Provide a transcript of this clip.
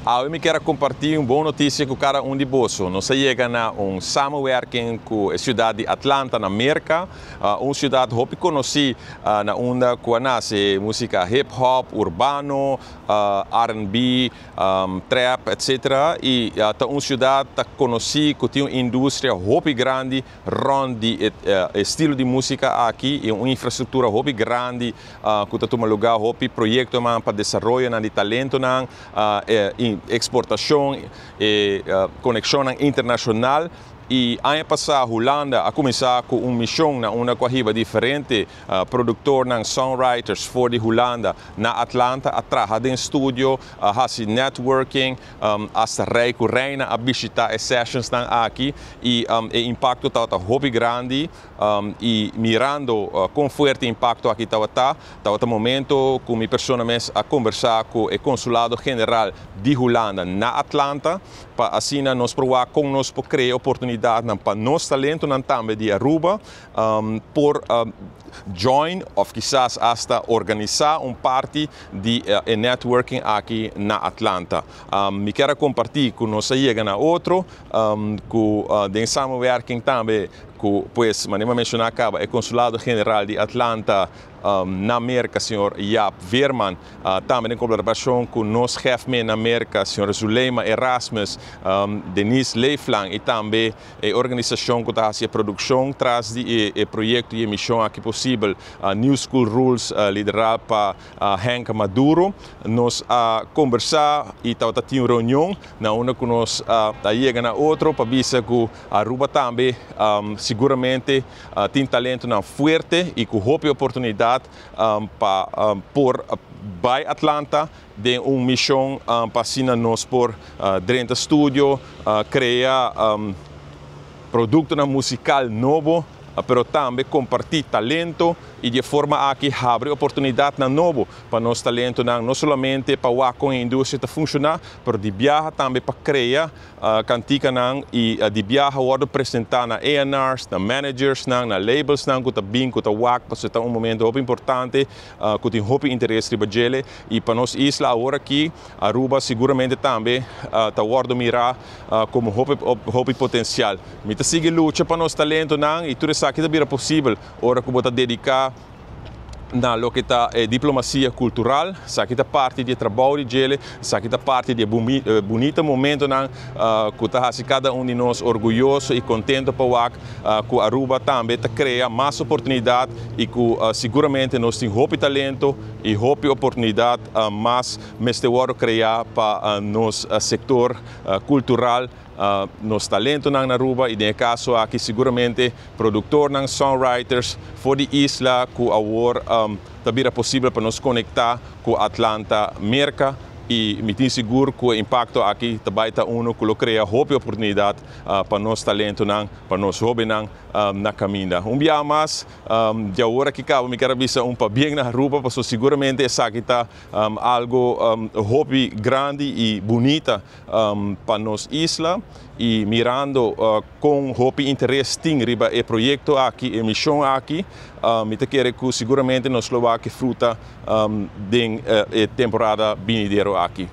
Eu me quero compartilhar uma boa notícia com cada de bolso. Nós chegamos a samenwerking com a cidade de Atlanta, na América. Uma cidade que eu conheci na onda que nasce música hip-hop, urbano, R&B, trap, etc. E uma cidade que conheci que tem uma indústria muito grande rond o estilo de música aqui e uma infraestrutura muito grande que tem um lugar, muito projeto para desenvolver de talento, exportação e conexão internacional. E ano passado, a Holanda a começar com uma missão na uma corrida diferente, produtor de songwriters for de Holanda na Atlanta, a trabalhar em estúdio, a fazer networking, hasta reina a visitar as sessions aqui e o impacto está muito grande e mirando com forte impacto aqui está o momento que minha pessoa a conversar com o consulado general de Holanda na Atlanta para assim nós provar como nós podemos criar oportunidades para nosso talento também de Aruba por join ou quizás hasta organizar parte de networking aqui na Atlanta. Me quero compartilhar com nós chegando a outro, com de samenwerking também com, pues, maneira mencionar acaba, o Consulado General de Atlanta na América, Sr. Jaap Veerman, também em colaboração com nosso chefe na América, Sr. Zuleima Erasmus, Denise Leiflang e também a organização que está fazendo a produção, traz o projeto e missão aqui possível, New School Rules, liderado por Henk Maduro. Nós conversar e estamos tendo uma reunião, na onde nós chegamos a outro, para ver que a Aruba também seguramente tem talento forte e com boa oportunidade por by Atlanta de uma missão para nós por dentro do estúdio criar produto musical novo, pero também compartilhar talento e de forma que abre oportunidade na novo para nosso talento não somente para com a indústria funcionar, mas de viajar também para criar cantica e de viajar o apresentar na A&Rs, na managers, na labels que está bem que está para um momento muito importante que tem muito interesse para ele e para nossa isla agora aqui Aruba seguramente também está guardo mirar como muito potencial. Me está seguir luta para nosso talento e tudo isso aqui também é possível ora que vou dedicar na lo que está diplomacia cultural, essa aqui parte de trabalho dele, essa aqui parte de bonito momento que está cada de nós orgulhoso e contente para que Aruba também cria mais oportunidade e que seguramente nós temos muito talento e muita oportunidade mais neste ano criar para nosso setor cultural. Nos talento na Aruba e no caso aqui seguramente produtor ng songwriters for the isla que agora também é possível para nos conectar com Atlanta, América e me tenho seguro que o impacto aqui também está que cria boa oportunidade para nosso talento para nosso hobby na caminha. Dia mais de agora que acaba me quero ver bem na Aruba, porque seguramente essa aqui está algo hobby grande e bonita para nossa isla e mirando com hobby interesse tem riba o projeto aqui, a missão aqui, me quero que seguramente nós vamos fruta de temporada venidera aqui.